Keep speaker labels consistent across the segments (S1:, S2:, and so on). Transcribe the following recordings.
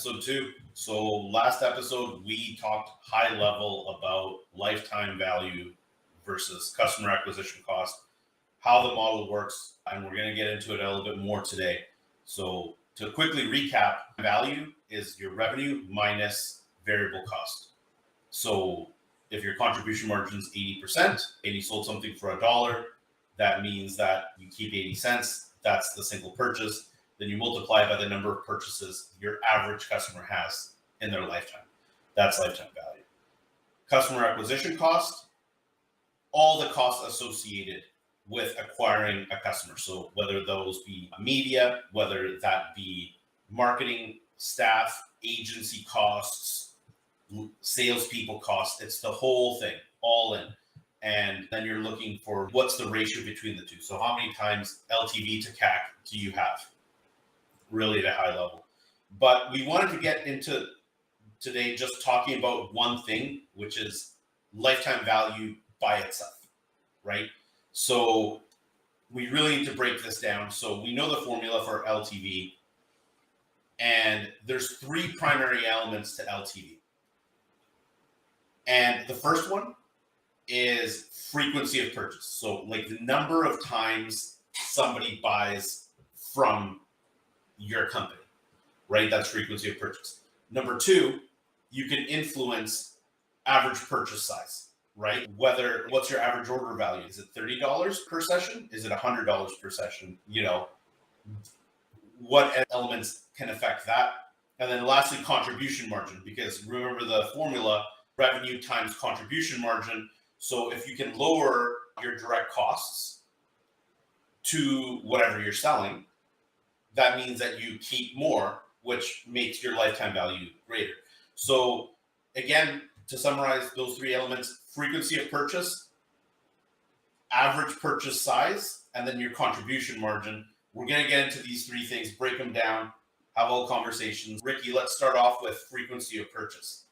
S1: episode 2. So last episode, we talked high level about lifetime value versus customer acquisition cost, how the model works, and we're going to get into it a little bit more today. So to quickly recap, value is your revenue minus variable cost. So if your contribution margin is 80% and you sold something for $1, that means that you keep 80 cents. That's the single purchase. Then you multiply by the number of purchases your average customer has in their lifetime. That's lifetime value. Customer acquisition cost, all the costs associated with acquiring a customer. So whether those be media, whether that be marketing, staff, agency costs, salespeople costs, it's the whole thing, all in. And then you're looking for what's the ratio between the two. So how many times LTV to CAC do you have? Really at a high level. But we wanted to get into today just talking about one thing, which is lifetime value by itself, right? So we really need to break this down. So we know the formula for LTV, and there's 3 primary elements to LTV. And the first one is frequency of purchase. So like the number of times somebody buys from your company, right? That's frequency of purchase. Number 2, you can influence average purchase size, right? What's your average order value? Is it $30 per session? Is it $100 per session? What elements can affect that? And then lastly, contribution margin, because remember the formula, revenue times contribution margin. So if you can lower your direct costs to whatever you're selling, that means that you keep more, which makes your lifetime value greater. So again, to summarize those 3 elements, frequency of purchase, average purchase size, and then your contribution margin. We're going to get into these 3 things, break them down, have all conversations. Ricky, let's start off with frequency of purchase.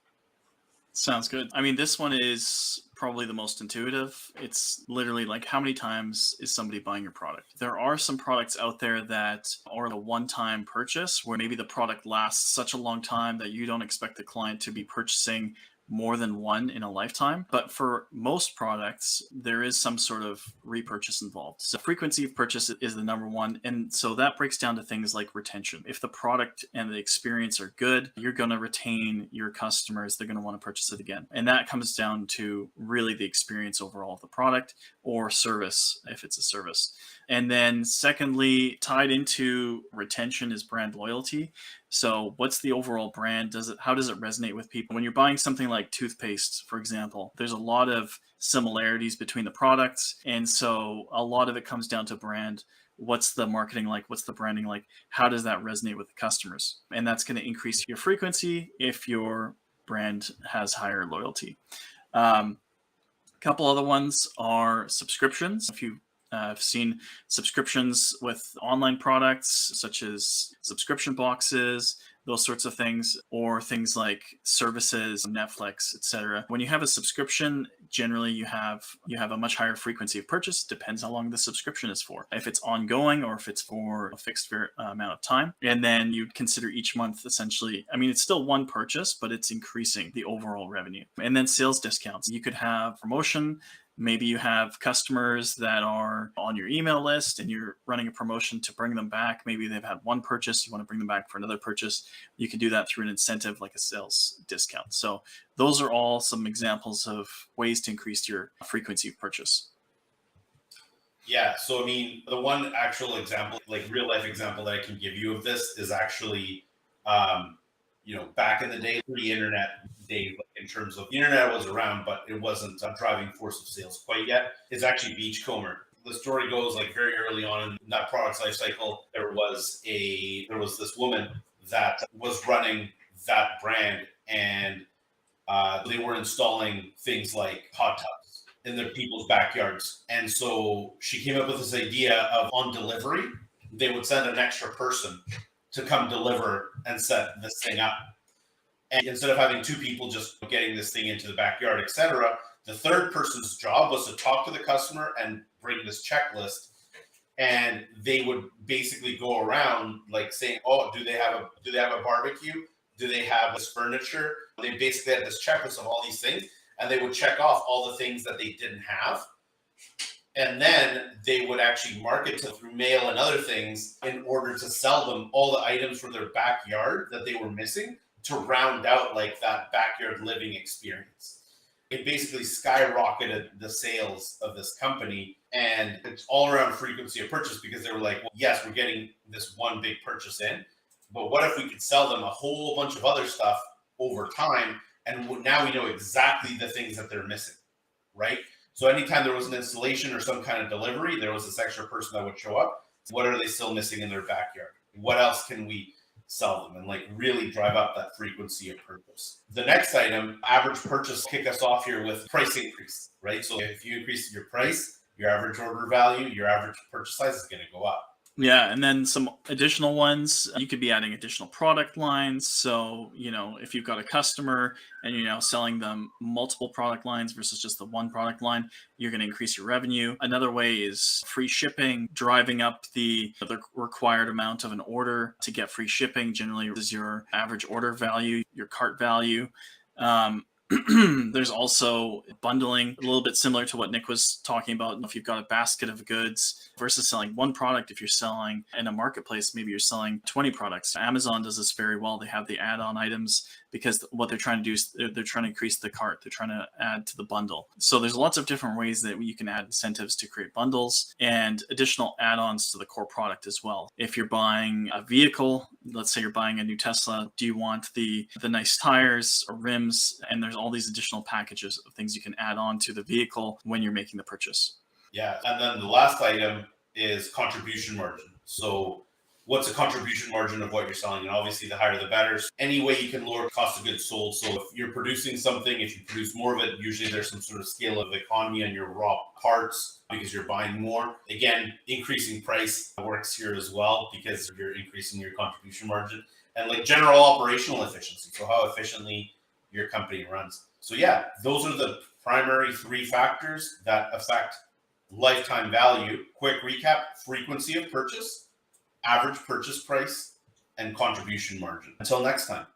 S2: Sounds good. I mean, this one is probably the most intuitive. It's literally like, how many times is somebody buying your product? There are some products out there that are a one-time purchase where maybe the product lasts such a long time that you don't expect the client to be purchasing more than one in a lifetime. But for most products, there is some sort of repurchase involved. So frequency of purchase is the number one. And so that breaks down to things like retention. If the product and the experience are good, you're going to retain your customers. They're going to want to purchase it again. And that comes down to really the experience overall of the product or service, if it's a service. And then secondly, tied into retention is brand loyalty. So what's the overall brand? How does it resonate with people? When you're buying something like toothpaste, for example, there's a lot of similarities between the products. And so a lot of it comes down to brand. What's the marketing like? What's the branding like? How does that resonate with the customers? And that's going to increase your frequency if your brand has higher loyalty. Couple other ones are subscriptions. If you I've seen subscriptions with online products such as subscription boxes, those sorts of things, or things like services, Netflix, etc. When you have a subscription, generally you have a much higher frequency of purchase. Depends how long the subscription is for. If it's ongoing or if it's for a fixed amount of time, and then you'd consider each month essentially. I mean, it's still one purchase, but it's increasing the overall revenue. And then sales discounts. You could have promotion. Maybe you have customers that are on your email list and you're running a promotion to bring them back. Maybe they've had one purchase, you want to bring them back for another purchase. You can do that through an incentive like a sales discount. So those are all some examples of ways to increase your frequency of purchase.
S1: Yeah, so I mean, the one actual example, like real life example that I can give you of this is actually, back in the day, pre-internet days, in terms of the internet was around, but it wasn't a driving force of sales quite yet. It's actually Beachcomber. The story goes like very early on in that product's life cycle, there was this woman that was running that brand, and they were installing things like hot tubs in their people's backyards. And so she came up with this idea of, on delivery, they would send an extra person to come deliver and set this thing up. And instead of having 2 people just getting this thing into the backyard, etc., the third person's job was to talk to the customer and bring this checklist. And they would basically go around like saying, "Oh, do they have a barbecue? Do they have this furniture? They basically had this checklist of all these things, and they would check off all the things that they didn't have. And then they would actually market to through mail and other things in order to sell them all the items from their backyard that they were missing to round out like that backyard living experience. It basically skyrocketed the sales of this company, and it's all around frequency of purchase because they were like, well, yes, we're getting this one big purchase in, but what if we could sell them a whole bunch of other stuff over time? And now we know exactly the things that they're missing, right? So anytime there was an installation or some kind of delivery, there was this extra person that would show up. What are they still missing in their backyard? What else can we sell them and like really drive up that frequency of purchase? The next item, average purchase, kick us off here with price increase, right? So if you increase your price, your average order value, your average purchase size is going to go up.
S2: Yeah, and then some additional ones, you could be adding additional product lines. So, if you've got a customer and you're now selling them multiple product lines versus just the one product line, you're going to increase your revenue. Another way is free shipping, driving up the required amount of an order to get free shipping. Generally, is your average order value, your cart value. There's also bundling, a little bit similar to what Nick was talking about. If you've got a basket of goods versus selling one product, if you're selling in a marketplace, maybe you're selling 20 products. Amazon does this very well. They have the add-on items because what they're trying to do is they're trying to increase the cart. They're trying to add to the bundle. So there's lots of different ways that you can add incentives to create bundles and additional add-ons to the core product as well. If you're buying a vehicle, let's say you're buying a new Tesla, do you want the nice tires or rims? And there's all these additional packages of things you can add on to the vehicle when you're making the purchase.
S1: Yeah. And then the last item is contribution margin. So what's a contribution margin of what you're selling? And obviously the higher the better. Any way you can lower cost of goods sold. So if you're producing something, if you produce more of it, usually there's some sort of scale of economy on your raw parts because you're buying more. Again, increasing price works here as well because you're increasing your contribution margin and like general operational efficiency. So how efficiently your company runs. So yeah, those are the primary three factors that affect lifetime value. Quick recap: frequency of purchase, average purchase price, and contribution margin. Until next time.